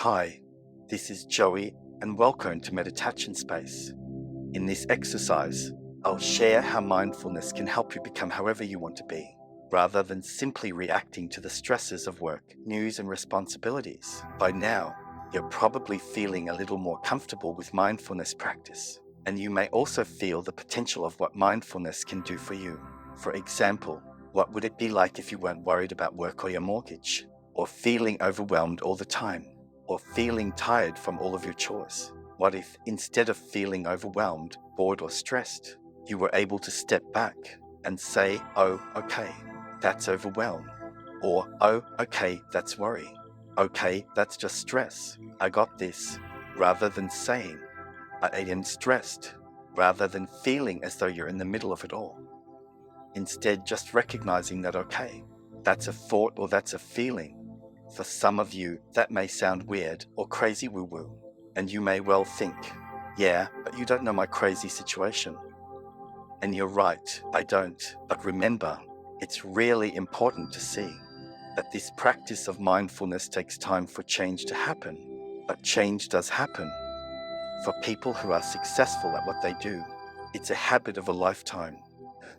Hi, this is Joey, and welcome to Meditation Space. In this exercise, I'll share how mindfulness can help you become however you want to be, rather than simply reacting to the stresses of work, news, and responsibilities. By now, you're probably feeling a little more comfortable with mindfulness practice, and you may also feel the potential of what mindfulness can do for you. For example, what would it be like if you weren't worried about work or your mortgage, or feeling overwhelmed all the time, or feeling tired from all of your chores? What if, instead of feeling overwhelmed, bored, or stressed, you were able to step back and say, "Oh, okay, that's overwhelm," or "Oh, okay, that's worry. Okay, that's just stress. I got this," rather than saying, "I am stressed," rather than feeling as though you're in the middle of it all. Instead, just recognizing that, okay, that's a thought or that's a feeling. For some of you, that may sound weird or crazy woo-woo, and you may well think, "Yeah, but you don't know my crazy situation." And you're right, I don't. But remember, it's really important to see that this practice of mindfulness takes time for change to happen. But change does happen. For people who are successful at what they do, it's a habit of a lifetime,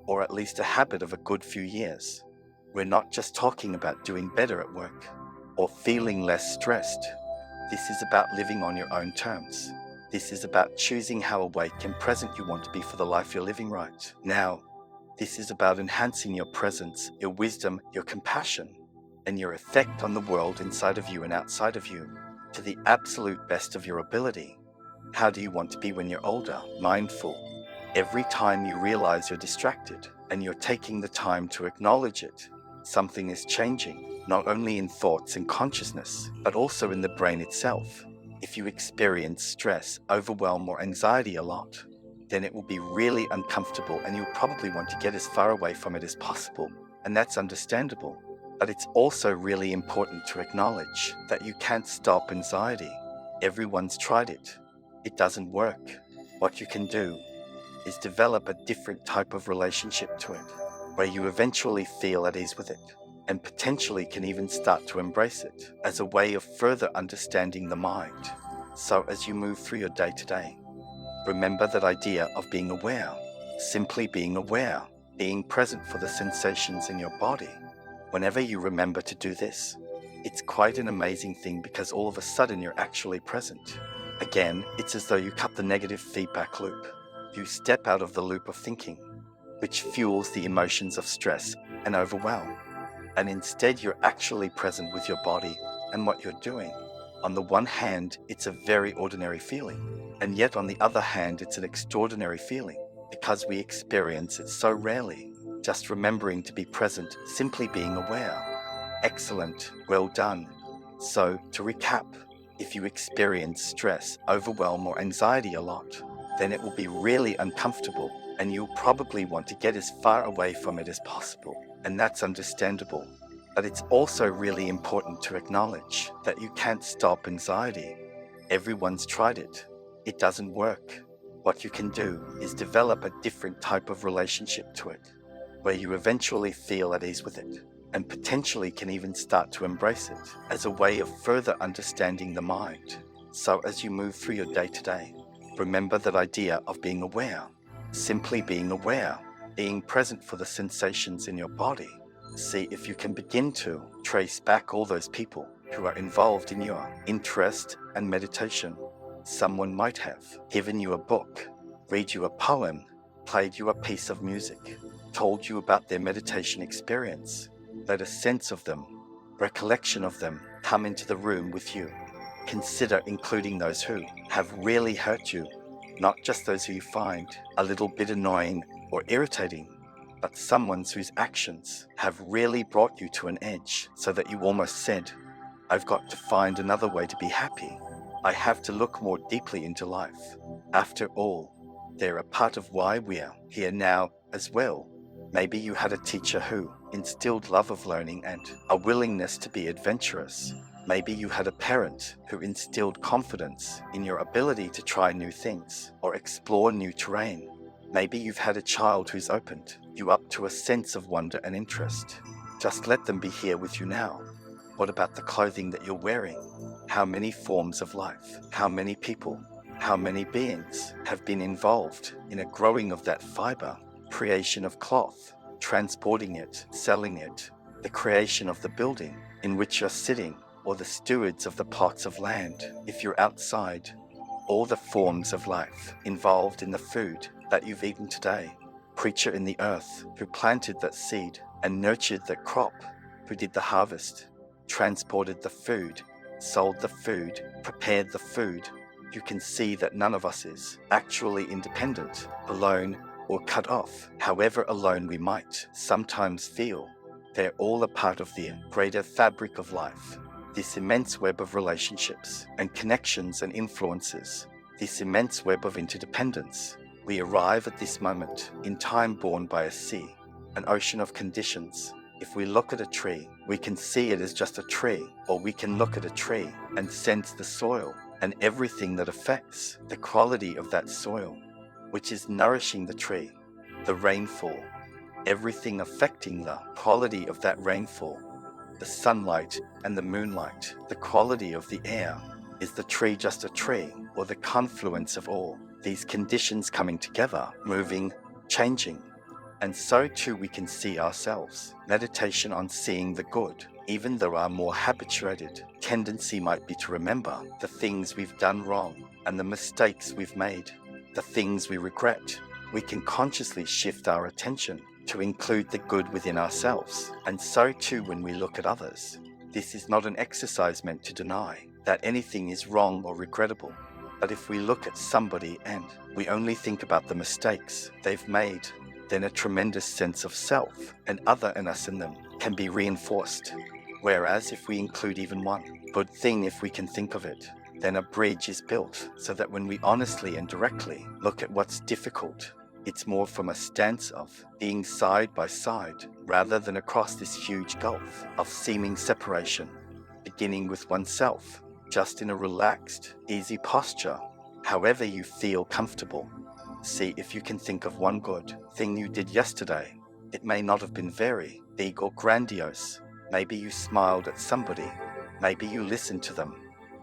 or at least a habit of a good few years. We're not just talking about doing better at work or feeling less stressed. This is about living on your own terms. This is about choosing how awake and present you want to be for the life you're living right now. This is about enhancing your presence, your wisdom, your compassion, and your effect on the world inside of you and outside of you to the absolute best of your ability. How do you want to be when you're older? Mindful. Every time you realize you're distracted and you're taking the time to acknowledge it, something is changing, not only in thoughts and consciousness, but also in the brain itself. If you experience stress, overwhelm, or anxiety a lot, then it will be really uncomfortable and you'll probably want to get as far away from it as possible. And that's understandable. But it's also really important to acknowledge that you can't stop anxiety. Everyone's tried it. It doesn't work. What you can do is develop a different type of relationship to it, where you eventually feel at ease with it, and potentially can even start to embrace it as a way of further understanding the mind. So as you move through your day-to-day, remember that idea of being aware, simply being aware, being present for the sensations in your body. Whenever you remember to do this, it's quite an amazing thing because all of a sudden you're actually present. Again, it's as though you cut the negative feedback loop. You step out of the loop of thinking, which fuels the emotions of stress and overwhelm. And instead, you're actually present with your body and what you're doing. On the one hand, it's a very ordinary feeling. And yet on the other hand, it's an extraordinary feeling because we experience it so rarely. Just remembering to be present, simply being aware. Excellent, well done. So, to recap, if you experience stress, overwhelm, or anxiety a lot, then it will be really uncomfortable and you'll probably want to get as far away from it as possible. And that's understandable. But it's also really important to acknowledge that you can't stop anxiety. Everyone's tried it. It doesn't work. What you can do is develop a different type of relationship to it, where you eventually feel at ease with it, and potentially can even start to embrace it as a way of further understanding the mind. So as you move through your day-to-day, remember that idea of being aware, simply being aware, being present for the sensations in your body. See if you can begin to trace back all those people who are involved in your interest and meditation. Someone might have given you a book, read you a poem, played you a piece of music, told you about their meditation experience, let a sense of them, recollection of them come into the room with you. Consider including those who have really hurt you, not just those who you find a little bit annoying or irritating, but someone whose actions have really brought you to an edge so that you almost said, "I've got to find another way to be happy. I have to look more deeply into life." After all, they're a part of why we're here now as well. Maybe you had a teacher who instilled love of learning and a willingness to be adventurous. Maybe you had a parent who instilled confidence in your ability to try new things or explore new terrain. Maybe you've had a child who's opened you up to a sense of wonder and interest. Just let them be here with you now. What about the clothing that you're wearing? How many forms of life, how many people, how many beings have been involved in a growing of that fiber, creation of cloth, transporting it, selling it, the creation of the building in which you're sitting, or the stewards of the plots of land if you're outside, all the forms of life involved in the food that you've eaten today. Preacher in the earth who planted that seed and nurtured that crop, who did the harvest, transported the food, sold the food, prepared the food. You can see that none of us is actually independent, alone, or cut off, however alone we might sometimes feel. They're all a part of the greater fabric of life, this immense web of relationships and connections and influences, this immense web of interdependence. We arrive at this moment in time born by a sea, an ocean of conditions. If we look at a tree, we can see it as just a tree, or we can look at a tree and sense the soil and everything that affects the quality of that soil, which is nourishing the tree, the rainfall, everything affecting the quality of that rainfall, the sunlight and the moonlight, the quality of the air. Is the tree just a tree, or the confluence of all these conditions coming together, moving, changing? And so too we can see ourselves. Meditation on seeing the good, even though our more habituated tendency might be to remember the things we've done wrong and the mistakes we've made, the things we regret. We can consciously shift our attention to include the good within ourselves, and so too when we look at others. This is not an exercise meant to deny that anything is wrong or regrettable, but if we look at somebody and we only think about the mistakes they've made, then a tremendous sense of self and other and us in them can be reinforced. Whereas if we include even one good thing, if we can think of it, then a bridge is built so that when we honestly and directly look at what's difficult, it's more from a stance of being side by side rather than across this huge gulf of seeming separation, beginning with oneself, just in a relaxed, easy posture, however you feel comfortable. See if you can think of one good thing you did yesterday. It may not have been very big or grandiose. Maybe you smiled at somebody. Maybe you listened to them.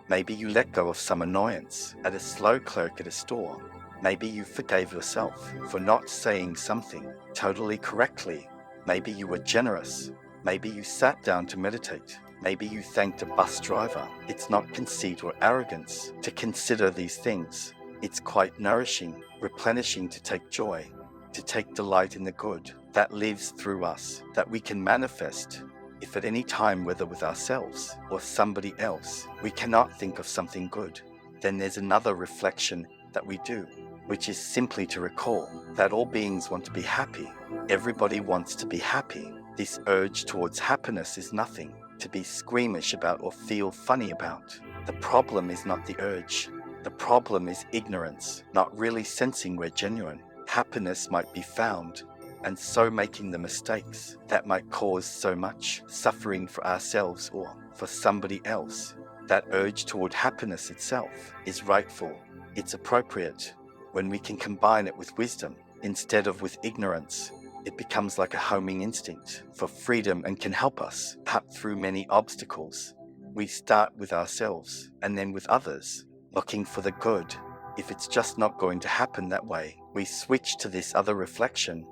Maybe you let go of some annoyance at a slow clerk at a store. Maybe you forgave yourself for not saying something totally correctly. Maybe you were generous. Maybe you sat down to meditate. Maybe you thanked a bus driver. It's not conceit or arrogance to consider these things. It's quite nourishing, replenishing to take joy, to take delight in the good that lives through us, that we can manifest. If at any time, whether with ourselves or somebody else, we cannot think of something good, then there's another reflection that we do, which is simply to recall that all beings want to be happy. Everybody wants to be happy. This urge towards happiness is nothing to be squeamish about or feel funny about. The problem is not the urge. The problem is ignorance, not really sensing where genuine happiness might be found, and so making the mistakes that might cause so much suffering for ourselves or for somebody else. That urge toward happiness itself is rightful, it's appropriate. When we can combine it with wisdom instead of with ignorance, it becomes like a homing instinct for freedom and can help us cut through many obstacles. We start with ourselves and then with others, looking for the good. If it's just not going to happen that way, we switch to this other reflection,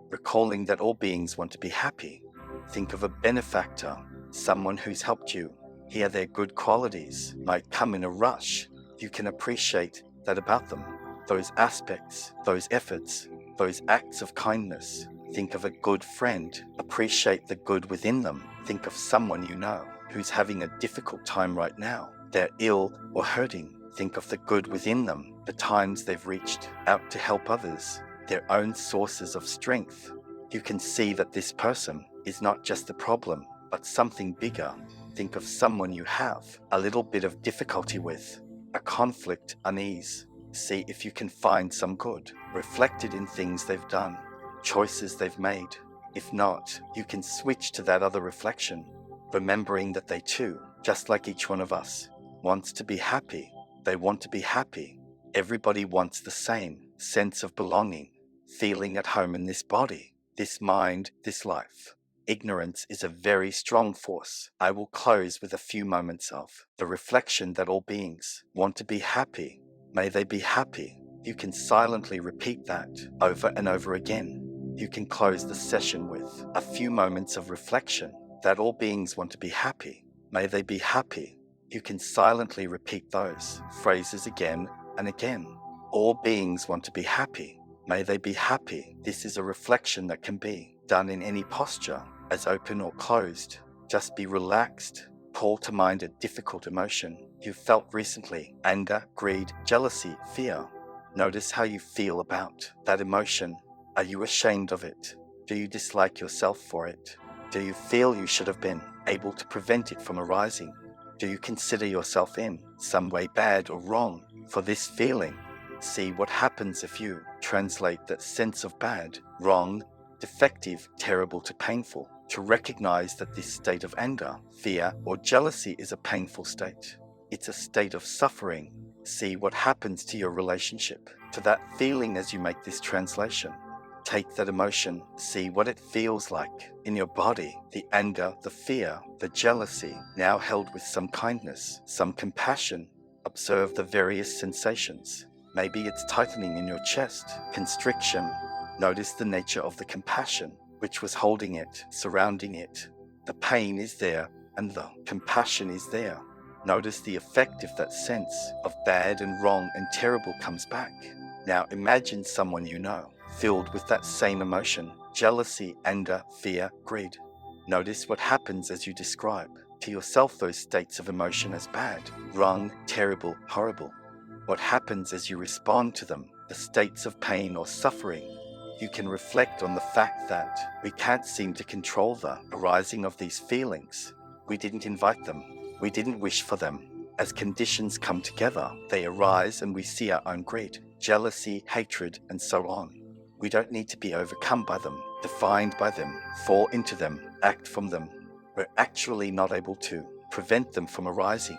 recalling that all beings want to be happy. Think of a benefactor, someone who's helped you. Here their good qualities might come in a rush. You can appreciate that about them, those aspects, those efforts, those acts of kindness. Think of a good friend, appreciate the good within them. Think of someone you know who's having a difficult time right now. They're ill or hurting. Think of the good within them, the times they've reached out to help others, their own sources of strength. You can see that this person is not just the problem, but something bigger. Think of someone you have a little bit of difficulty with, a conflict, unease. See if you can find some good reflected in things they've done, choices they've made. If not, you can switch to that other reflection, remembering that they too, just like each one of us, wants to be happy. They want to be happy. Everybody wants the same sense of belonging, feeling at home in this body, this mind, this life. Ignorance is a very strong force. I will close with a few moments of the reflection that all beings want to be happy. May they be happy. You can silently repeat that over and over again. You can close the session with a few moments of reflection that all beings want to be happy. May they be happy. You can silently repeat those phrases again and again. All beings want to be happy. May they be happy. This is a reflection that can be done in any posture, as open or closed. Just be relaxed. Call to mind a difficult emotion you felt recently: anger, greed, jealousy, fear. Notice how you feel about that emotion. Are you ashamed of it? Do you dislike yourself for it? Do you feel you should have been able to prevent it from arising? Do you consider yourself in some way bad or wrong for this feeling? See what happens if you translate that sense of bad, wrong, defective, terrible to painful, to recognize that this state of anger, fear, or jealousy is a painful state. It's a state of suffering. See what happens to your relationship to that feeling as you make this translation. Take that emotion, see what it feels like in your body, the anger, the fear, the jealousy, now held with some kindness, some compassion. Observe the various sensations. Maybe it's tightening in your chest, constriction. Notice the nature of the compassion, which was holding it, surrounding it. The pain is there, and the compassion is there. Notice the effect if that sense of bad and wrong and terrible comes back. Now imagine someone you know, filled with that same emotion: jealousy, anger, fear, greed. Notice what happens as you describe to yourself those states of emotion as bad, wrong, terrible, horrible. What happens as you respond to them, the states of pain or suffering. You can reflect on the fact that we can't seem to control the arising of these feelings. We didn't invite them. We didn't wish for them. As conditions come together, they arise and we see our own greed, jealousy, hatred, and so on. We don't need to be overcome by them, defined by them, fall into them, act from them. We're actually not able to prevent them from arising.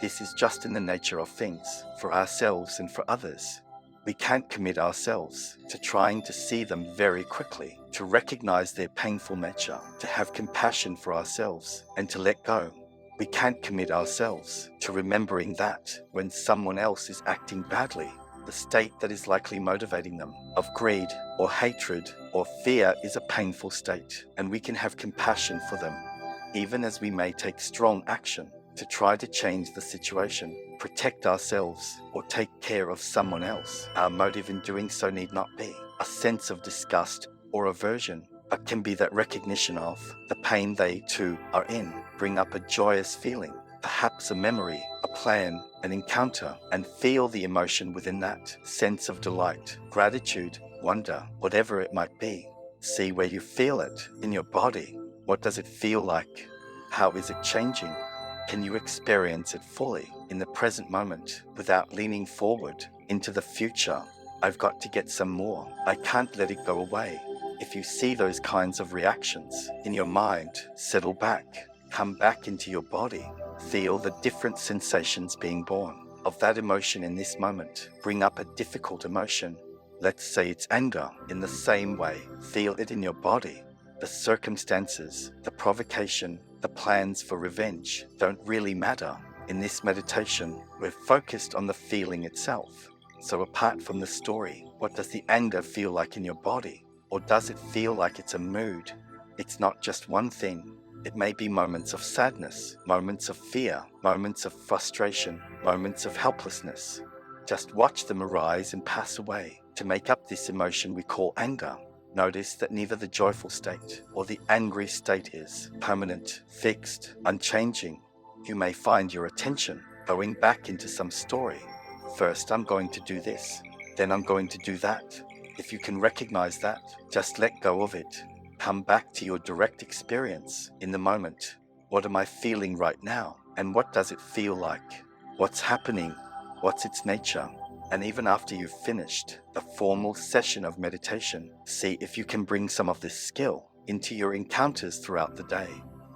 This is just in the nature of things, for ourselves and for others. We can't commit ourselves to trying to see them very quickly, to recognize their painful nature, to have compassion for ourselves, and to let go. We can't commit ourselves to remembering that when someone else is acting badly, the state that is likely motivating them of greed or hatred or fear is a painful state, and we can have compassion for them, even as we may take strong action to try to change the situation, protect ourselves, or take care of someone else. Our motive in doing so need not be a sense of disgust or aversion, but can be that recognition of the pain they too are in, bring up a joyous feeling, perhaps a memory, a plan, an encounter, and feel the emotion within that sense of delight, gratitude, wonder, whatever it might be. See where you feel it in your body. What does it feel like? How is it changing? Can you experience it fully in the present moment without leaning forward into the future? I've got to get some more. I can't let it go away. If you see those kinds of reactions in your mind, settle back, come back into your body, feel the different sensations being born of that emotion in this moment. Bring up a difficult emotion. Let's say it's anger. In the same way, feel it in your body. The circumstances, the provocation, the plans for revenge don't really matter. In this meditation, we're focused on the feeling itself. So apart from the story, what does the anger feel like in your body? Or does it feel like it's a mood? It's not just one thing. It may be moments of sadness, moments of fear, moments of frustration, moments of helplessness. Just watch them arise and pass away to make up this emotion we call anger. Notice that neither the joyful state or the angry state is permanent, fixed, unchanging. You may find your attention going back into some story. First, I'm going to do this, then I'm going to do that. If you can recognize that, just let go of it. Come back to your direct experience in the moment. What am I feeling right now? And what does it feel like? What's happening? What's its nature? And even after you've finished the formal session of meditation, see if you can bring some of this skill into your encounters throughout the day.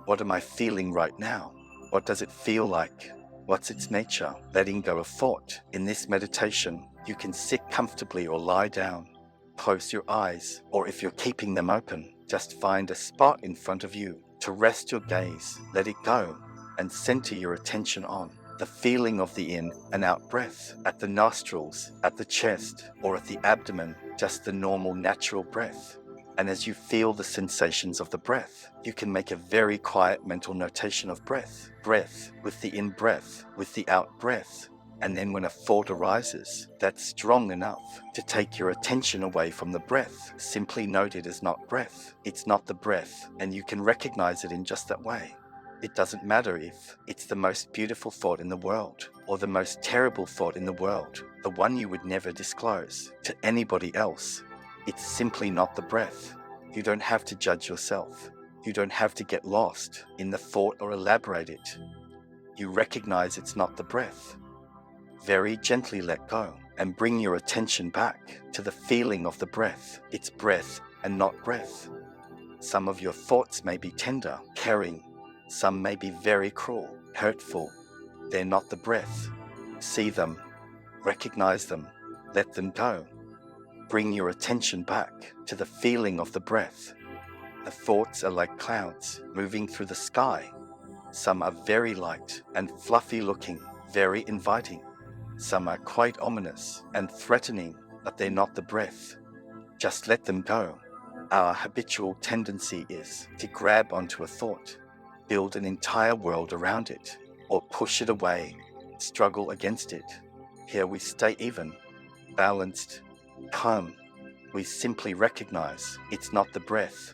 What am I feeling right now? What does it feel like? What's its nature? Letting go of thought. In this meditation, you can sit comfortably or lie down. Close your eyes, or if you're keeping them open, Just find a spot in front of you to rest your gaze, let it go, and center your attention on the feeling of the in and out breath at the nostrils, at the chest, or at the abdomen, just the normal natural breath. And as you feel the sensations of the breath, you can make a very quiet mental notation of breath. Breath with the in breath, with the out breath. And then when a thought arises that's strong enough to take your attention away from the breath, simply note it as not breath. It's not the breath, and you can recognize it in just that way. It doesn't matter if it's the most beautiful thought in the world or the most terrible thought in the world, the one you would never disclose to anybody else. It's simply not the breath. You don't have to judge yourself. You don't have to get lost in the thought or elaborate it. You recognize it's not the breath. Very gently let go and bring your attention back to the feeling of the breath. It's breath and not breath. Some of your thoughts may be tender, caring. Some may be very cruel, hurtful. They're not the breath. See them, recognize them, let them go. Bring your attention back to the feeling of the breath. The thoughts are like clouds moving through the sky. Some are very light and fluffy looking, very inviting. Some are quite ominous and threatening, but they're not the breath. Just let them go. Our habitual tendency is to grab onto a thought, build an entire world around it, or push it away, struggle against it. Here we stay even, balanced, calm. We simply recognize it's not the breath.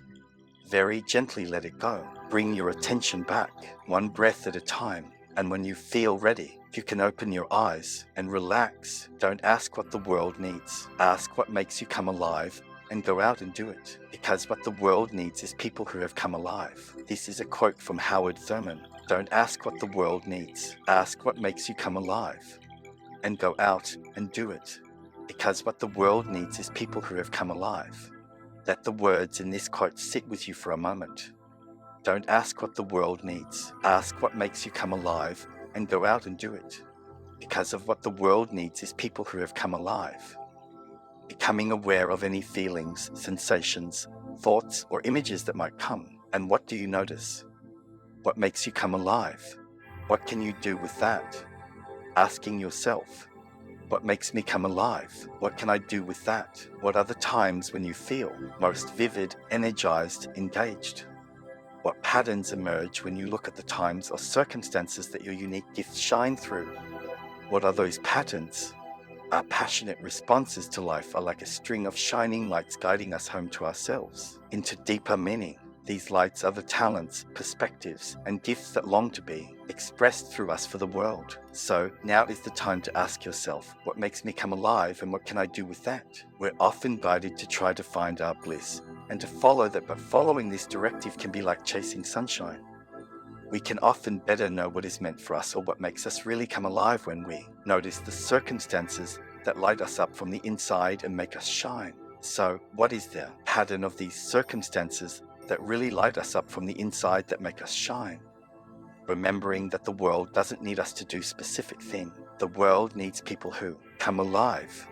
Very gently let it go. Bring your attention back, one breath at a time. And when you feel ready, you can open your eyes and relax. Don't ask what the world needs. Ask what makes you come alive and go out and do it. Because what the world needs is people who have come alive. This is a quote from Howard Thurman. Don't ask what the world needs. Ask what makes you come alive and go out and do it. Because what the world needs is people who have come alive. Let the words in this quote sit with you for a moment. Don't ask what the world needs. Ask what makes you come alive and go out and do it. Because of what the world needs is people who have come alive. Becoming aware of any feelings, sensations, thoughts, or images that might come. And what do you notice? What makes you come alive? What can you do with that? Asking yourself, what makes me come alive? What can I do with that? What are the times when you feel most vivid, energized, engaged? What patterns emerge when you look at the times or circumstances that your unique gifts shine through? What are those patterns? Our passionate responses to life are like a string of shining lights guiding us home to ourselves, into deeper meaning. These lights are the talents, perspectives, and gifts that long to be expressed through us for the world. So now is the time to ask yourself, what makes me come alive and what can I do with that? We're often guided to try to find our bliss and to follow that, but following this directive can be like chasing sunshine. We can often better know what is meant for us or what makes us really come alive when we notice the circumstances that light us up from the inside and make us shine. So what is the pattern of these circumstances that really light us up from the inside that make us shine? Remembering that the world doesn't need us to do specific thing. The world needs people who come alive.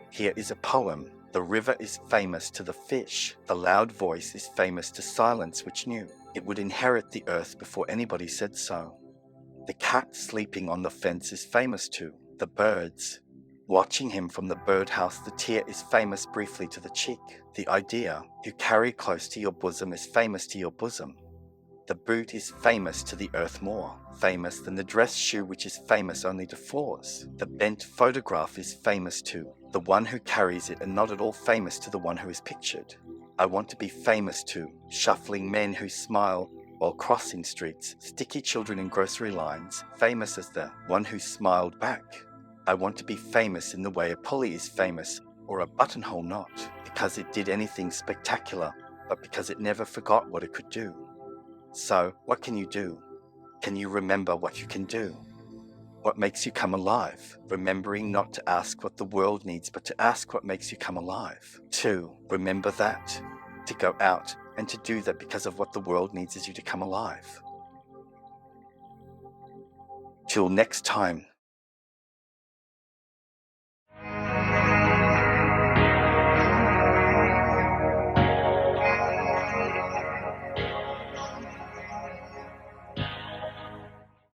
Here is a poem. The river is famous to the fish. The loud voice is famous to silence, which knew it would inherit the earth before anybody said so. The cat sleeping on the fence is famous to the birds. Watching him from the birdhouse, the tear is famous briefly to the cheek. The idea you carry close to your bosom is famous to your bosom. The boot is famous to the earth more famous than the dress shoe, which is famous only to floors. The bent photograph is famous to the one who carries it and not at all famous to the one who is pictured. I want to be famous to shuffling men who smile while crossing streets, sticky children in grocery lines, famous as the one who smiled back. I want to be famous in the way a pulley is famous, or a buttonhole not, because it did anything spectacular, but because it never forgot what it could do. So, what can you do? Can you remember what you can do? What makes you come alive? Remembering not to ask what the world needs, but to ask what makes you come alive. 2. Remember that. To go out and to do that because of what the world needs is you to come alive. Till next time.